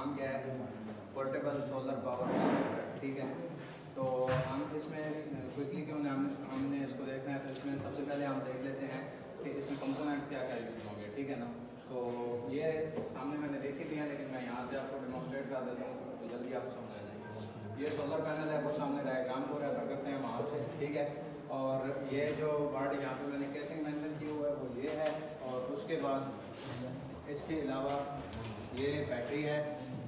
नाम क्या है, पोर्टेबल सोलर पावर जनरेटर, ठीक है। तो हम इसमें क्विकली क्यों हमने इसको देखना है, तो इसमें सबसे पहले हम देख लेते हैं कि इसमें कंपोनेंट्स क्या क्या यूज़ होंगे, ठीक है ना। तो ये सामने मैंने देखे भी हैं, लेकिन मैं यहाँ से आपको डेमोस्ट्रेट कर देता हूँ तो जल्दी आपको समझ आ जाएगी। ये सोलर पैनल है, वो सामने डायग्राम को रेफर करते हैं वहाँ से, ठीक है। और ये जो वर्ड यहाँ पे मैंने केसिंग मेंशन किया हुआ है वो ये है, और उसके बाद इसके अलावा ये बैटरी है,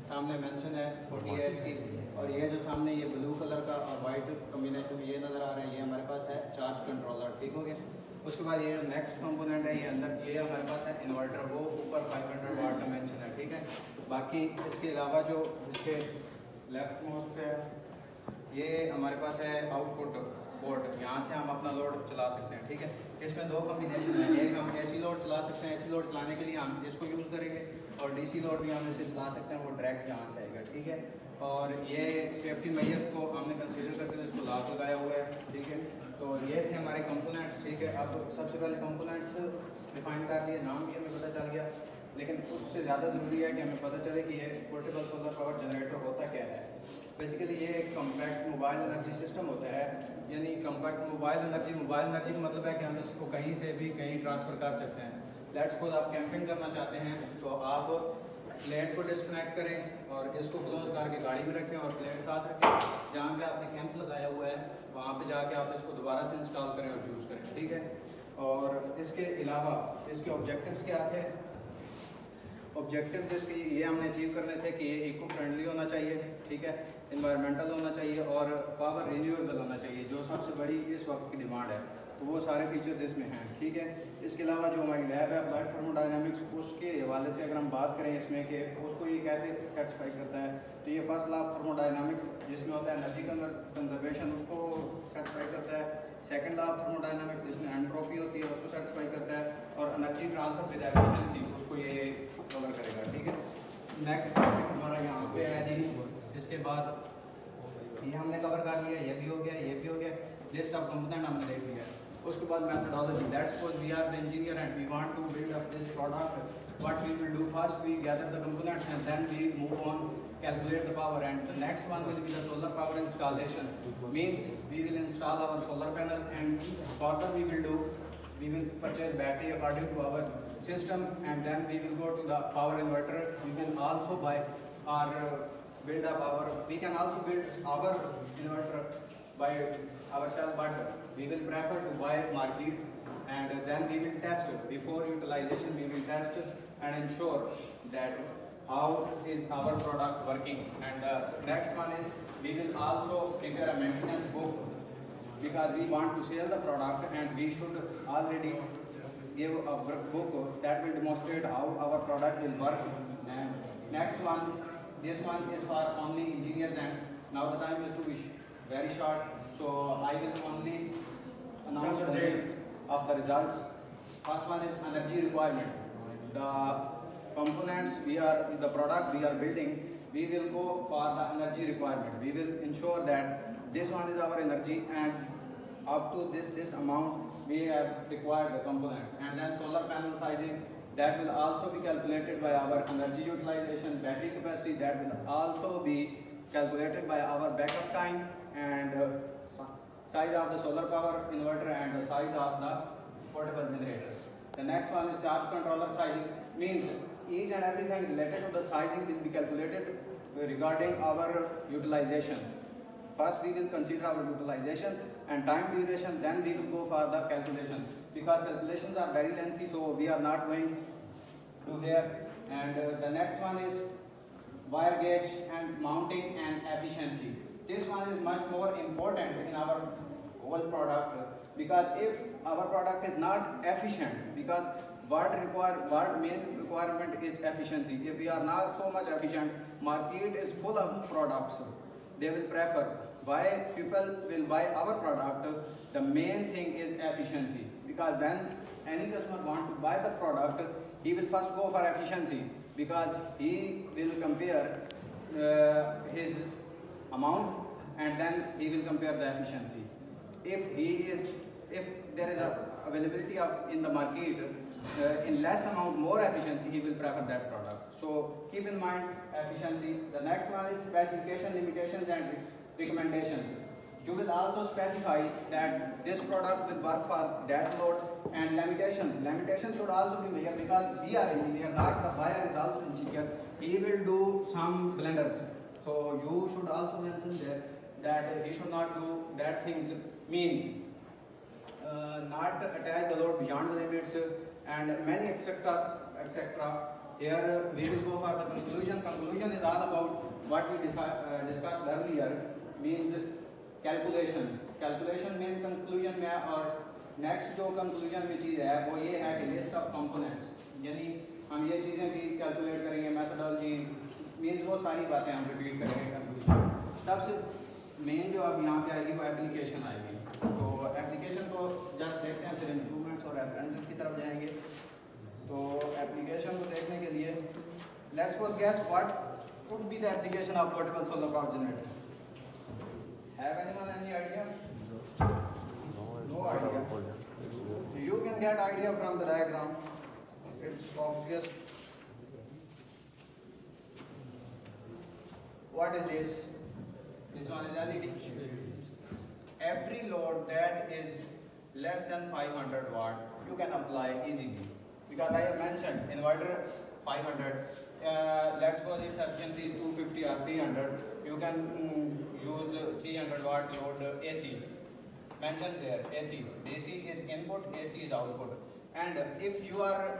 सामने मेंशन है 40H की, और ये जो सामने ये ब्लू कलर का और वाइट कॉम्बिनेशन में ये नज़र आ रहे हैं, ये हमारे पास है चार्ज कंट्रोलर, ठीक हो गया। उसके बाद ये जो नेक्स्ट कंपोनेंट है ये अंदर, ये हमारे पास है इन्वर्टर, वो ऊपर 500 वाट का मेंशन है, ठीक है। बाकी इसके अलावा जो इसके लेफ्ट मोस्ट पे है ये हमारे पास है आउटपुट पोर्ट, यहाँ से हम अपना लोड चला सकते हैं, ठीक है। इसमें दो कॉम्बिनेशन है, एक हम एसी लोड चला सकते हैं, एसी लोड चलाने के लिए हम इसको यूज़ करेंगे, और डीसी लोड भी हम इसे चला सकते हैं, वो डायरेक्ट यहाँ से आएगा, ठीक है। और ये सेफ्टी मेजर को हमने कंसीडर करके इसको लॉक लगाया हुआ है, ठीक है। तो ये थे हमारे कंपोनेंट्स, ठीक है। अब सबसे पहले कंपोनेंट्स डिफाइन कर लिए, नाम भी हमें पता चल गया, लेकिन उससे ज़्यादा ज़रूरी है कि हमें पता चले कि ये पोर्टेबल सोलर पावर जनरेटर होता क्या है। बेसिकली ये एक कम्पैक्ट मोबाइल एनर्जी सिस्टम होता है, यानी कम्पैक्ट मोबाइल एनर्जी का मतलब है कि हम इसको कहीं से भी कहीं ट्रांसफ़र कर सकते हैं। लेट्स सपोज आप कैंपिंग करना चाहते हैं, तो आप प्लेट को डिस्कनेक्ट करें और इसको क्लोज करके गाड़ी में रखें और प्लेट साथ रखें, जहाँ पे आपने कैंप लगाया हुआ है वहाँ पे जाके आप इसको दोबारा से इंस्टॉल करें और यूज़ करें, ठीक है। और इसके अलावा इसके ऑब्जेक्टिव्स क्या थे, ऑब्जेक्टिव्स इसके ये हमने अचीव करने थे कि ये इको फ्रेंडली होना चाहिए, ठीक है, इन्वायरमेंटल होना चाहिए और पावर रिन्यूएबल होना चाहिए, जो सबसे बड़ी इस वक्त की डिमांड है। तो वो सारे फीचर्स इसमें हैं, ठीक है। इसके अलावा जो हमारी लैब है अप्लाइड थर्मोडायनामिक्स, उसके हवाले से अगर हम बात करें इसमें कि उसको ये कैसे सेटिस्फाई करता है, तो ये फर्स्ट लॉ ऑफ थर्मोडायनामिक्स जिसमें होता है एनर्जी कंजर्वेशन, उसको सेटिस्फाई करता है। सेकंड लॉ ऑफ थर्मोडायनामिक्स जिसमें एंट्रोपी होती है उसको सेटिस्फाई करता है, और एनर्जी ट्रांसफर विद एफिशिएंसी उसको ये कवर करेगा, ठीक है। नेक्स्ट टॉपिक हमारा यहाँ पे है जी, इसके बाद ये हमने कवर कर लिया, ये भी हो गया, ये भी हो गया, लिस्ट ऑफ कंपोनेंट हमने देख लिया। उसके बाद methodology, let's suppose we are the engineer and we want to build up this product, what we will do first, we gather the components and then we move on, calculate the power, and the next one will be the solar power installation, means we will install our solar panel, and further we will purchase battery according to our system, and then we will go to the power inverter. We will also buy or build up our, we can also build our inverter by ourselves, but we will prefer to buy market, and then we will test before utilization. We will test and ensure that how is our product working. And next one is we will also prepare a maintenance book, because we want to sell the product and we should already give a book that will demonstrate how our product will work. And next one, this one is for only engineers, and now the time is to be very short, so I will only announce the date of the results. First one is energy requirement. The components the product we are building, we will go for the energy requirement. We will ensure that this one is our energy, and up to this amount we have required the components. And then solar panel sizing, that will also be calculated by our energy utilization. Battery capacity, that will also be calculated by our backup time, and size of the solar power inverter and the size of the portable generator. The next one is charge controller sizing, means each and everything related to the sizing will be calculated regarding our utilization. First we will consider our utilization and time duration, then we will go for the calculation, because calculations are very lengthy, so we are not going to there. And the next one is wire gauge and mounting and efficiency. This one is much more important in our whole product, because if our product is not efficient, because what main requirement is efficiency. If we are not so much efficient, market is full of products, they will prefer. Why people will buy our product? The main thing is efficiency, because when any customer want to buy the product, he will first go for efficiency, because he will compare his amount and then he will compare the efficiency. If there is a availability of in the market in less amount more efficiency, he will prefer that product. So keep in mind efficiency. The next one is specification, limitations and recommendations. You will also specify that this product will work for that load, and limitations. Limitations should also be measured because we are engineer, not the buyer is also engineer. He will do some blunders. So you should also mention there that he should not do that things, means not attach the load beyond the limits and many etc. etc. Here we will go for the conclusion. Conclusion is all about what we discussed earlier, means calculation. Calculation main conclusion में, और next जो conclusion में चीज़ है वो ये है कि list of components, यानी हम ये चीज़ें भी कैलकुलेट करेंगे, मेथडोलॉजी मीन्स वो सारी बातें हम रिपीट करेंगे कंक्लूजन. सबसे मेन जो अब यहाँ पे आएगी वो एप्लीकेशन आएगी. तो एप्लीकेशन को जस्ट देखते हैं, फिर इम्प्रूवमेंट्स और रेफरेंसेस की तरफ जाएंगे. तो एप्लीकेशन को देखने के लिए let's suppose guess what could be the application of portable solar power generator. Have anyone any idea? No idea. You can get idea from the diagram. It's obvious. What is this? This one is LED. Every load that is less than 500 watt, you can apply easily. Because I have mentioned inverter 500. Let's suppose its efficiency is 250 or 300. You can use 300 watt load AC. Mentioned there AC. DC is input, AC is output. And if you are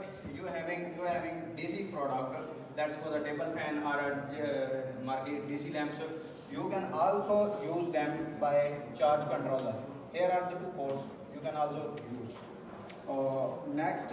having DC product, that's for the table fan or market DC lamps, you can also use them by charge controller. Here are the two ports you can also use. Next.